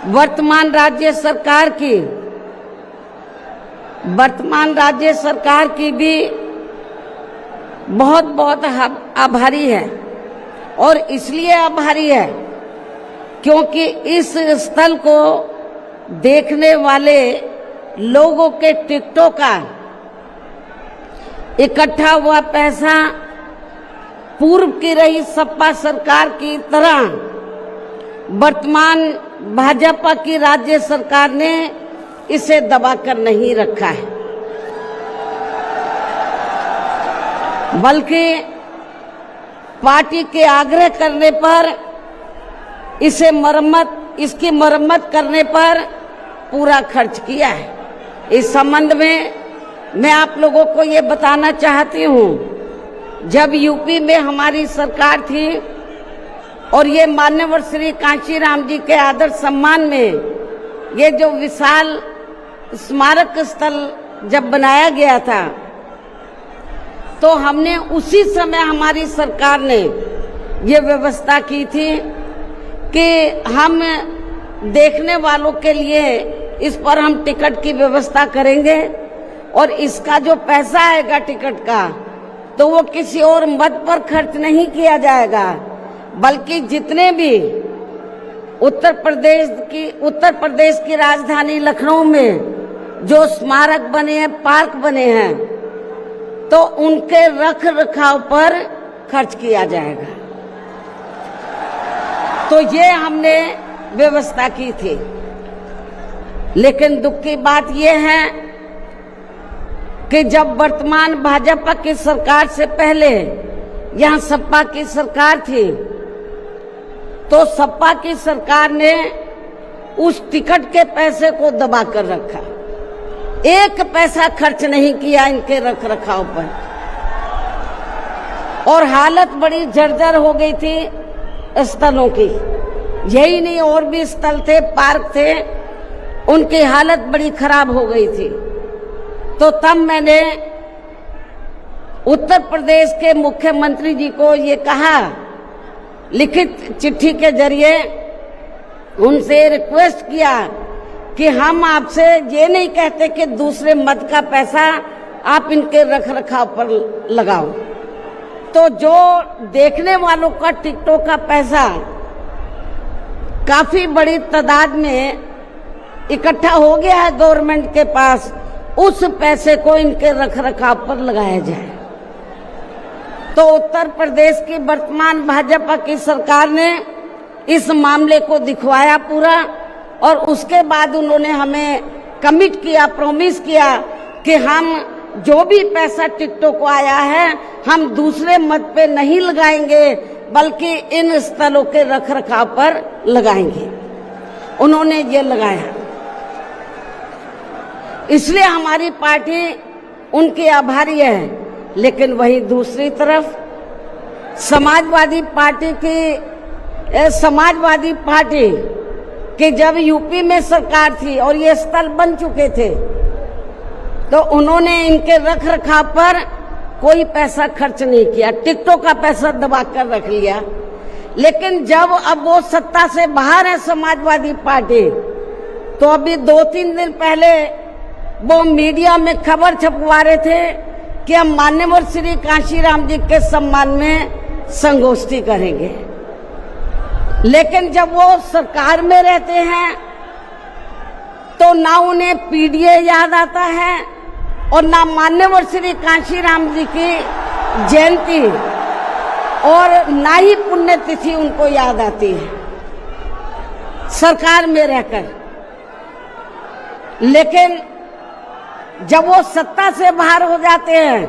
वर्तमान राज्य सरकार की भी बहुत बहुत आभारी है। और इसलिए आभारी है क्योंकि इस स्थल को देखने वाले लोगों के टिकटों का इकट्ठा हुआ पैसा पूर्व की रही सपा सरकार की तरह वर्तमान भाजपा की राज्य सरकार ने इसे दबाकर नहीं रखा है, बल्कि पार्टी के आग्रह करने पर इसकी मरम्मत करने पर पूरा खर्च किया है। इस संबंध में मैं आप लोगों को ये बताना चाहती हूँ, जब यूपी में हमारी सरकार थी और ये मान्यवर श्री कांशीराम जी के आदर सम्मान में ये जो विशाल स्मारक स्थल जब बनाया गया था, तो हमने उसी समय हमारी सरकार ने ये व्यवस्था की थी कि हम देखने वालों के लिए इस पर हम टिकट की व्यवस्था करेंगे और इसका जो पैसा आएगा टिकट का, तो वो किसी और मद पर खर्च नहीं किया जाएगा, बल्कि जितने भी उत्तर प्रदेश की राजधानी लखनऊ में जो स्मारक बने हैं, पार्क बने हैं, तो उनके रख रखाव पर खर्च किया जाएगा। तो ये हमने व्यवस्था की थी। लेकिन दुख की बात यह है कि जब वर्तमान भाजपा की सरकार से पहले यहाँ सपा की सरकार थी, तो सपा की सरकार ने उस टिकट के पैसे को दबा कर रखा, एक पैसा खर्च नहीं किया इनके रख रखाव पर, और हालत बड़ी जर्जर हो गई थी स्थलों की। यही नहीं, और भी स्थल थे, पार्क थे, उनकी हालत बड़ी खराब हो गई थी। तो तब मैंने उत्तर प्रदेश के मुख्यमंत्री जी को ये कहा, लिखित चिट्ठी के जरिए उनसे रिक्वेस्ट किया कि हम आपसे ये नहीं कहते कि दूसरे मद का पैसा आप इनके रख रखाव पर लगाओ, तो जो देखने वालों का टिकटों का पैसा काफी बड़ी तादाद में इकट्ठा हो गया है गवर्नमेंट के पास, उस पैसे को इनके रख रखाव पर लगाया जाए। तो उत्तर प्रदेश की वर्तमान भाजपा की सरकार ने इस मामले को दिखवाया पूरा, और उसके बाद उन्होंने हमें कमिट किया, प्रॉमिस किया कि हम जो भी पैसा टिकटों को आया है हम दूसरे मद पे नहीं लगाएंगे, बल्कि इन स्थलों के रख रखाव पर लगाएंगे। उन्होंने ये लगाया, इसलिए हमारी पार्टी उनकी आभारी है। लेकिन वहीं दूसरी तरफ समाजवादी पार्टी कि जब यूपी में सरकार थी और ये स्थल बन चुके थे, तो उन्होंने इनके रख रखाव पर कोई पैसा खर्च नहीं किया, टिकटों का पैसा दबा कर रख लिया। लेकिन जब अब वो सत्ता से बाहर है समाजवादी पार्टी, तो अभी 2-3 दिन पहले वो मीडिया में खबर छपवा रहे थे कि हम मान्यवर श्री कांशीराम जी के सम्मान में संगोष्ठी करेंगे। लेकिन जब वो सरकार में रहते हैं तो ना उन्हें पीडीए याद आता है और ना मान्यवर श्री कांशीराम जी की जयंती और ना ही पुण्यतिथि उनको याद आती है सरकार में रहकर। लेकिन जब वो सत्ता से बाहर हो जाते हैं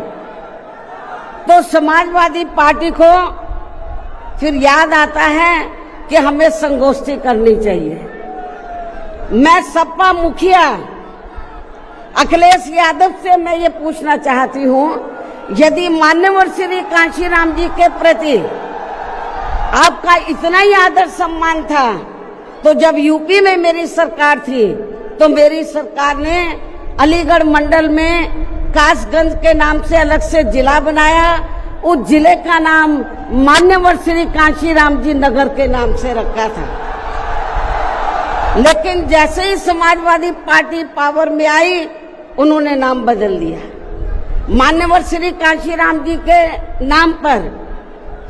तो समाजवादी पार्टी को फिर याद आता है कि हमें संगोष्ठी करनी चाहिए। मैं सपा मुखिया अखिलेश यादव से मैं ये पूछना चाहती हूँ, यदि मान्यवर श्री कांशीराम जी के प्रति आपका इतना ही आदर सम्मान था, तो जब यूपी में मेरी सरकार थी तो मेरी सरकार ने अलीगढ़ मंडल में कासगंज के नाम से अलग से जिला बनाया, उस जिले का नाम मान्यवर श्री कांशीराम जी नगर के नाम से रखा था। लेकिन जैसे ही समाजवादी पार्टी पावर में आई, उन्होंने नाम बदल दिया। मान्यवर श्री कांशीराम जी के नाम पर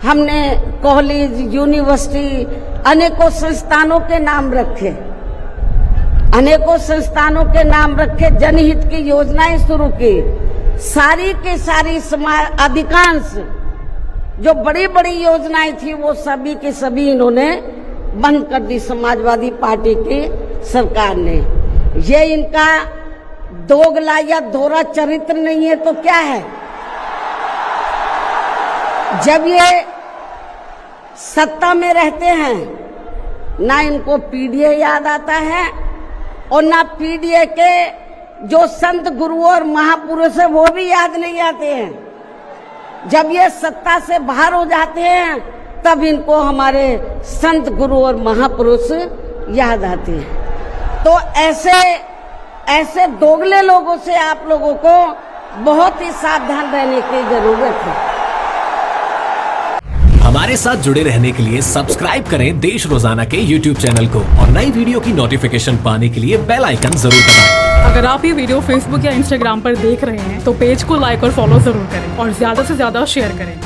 हमने कॉलेज, यूनिवर्सिटी, अनेकों संस्थानों के नाम रखे, अनेकों संस्थानों के नाम रखे, जनहित की योजनाएं शुरू की। सारी के सारी अधिकांश जो बड़ी बड़ी योजनाएं थी वो सभी के सभी इन्होंने बंद कर दी समाजवादी पार्टी की सरकार ने। ये इनका दोगला या दोहरा चरित्र नहीं है तो क्या है? जब ये सत्ता में रहते हैं ना इनको पीडीए याद आता है और ना पीडीए के जो संत गुरु और महापुरुष है वो भी याद नहीं आते हैं। जब ये सत्ता से बाहर हो जाते हैं तब इनको हमारे संत गुरु और महापुरुष याद आते हैं। तो ऐसे दोगले लोगों से आप लोगों को बहुत ही सावधान रहने की जरूरत है। हमारे साथ जुड़े रहने के लिए सब्सक्राइब करें देश रोजाना के YouTube चैनल को और नई वीडियो की नोटिफिकेशन पाने के लिए बेल आइकन जरूर दबाएं। अगर आप ये वीडियो Facebook या Instagram पर देख रहे हैं तो पेज को लाइक और फॉलो जरूर करें और ज्यादा से ज्यादा शेयर करें।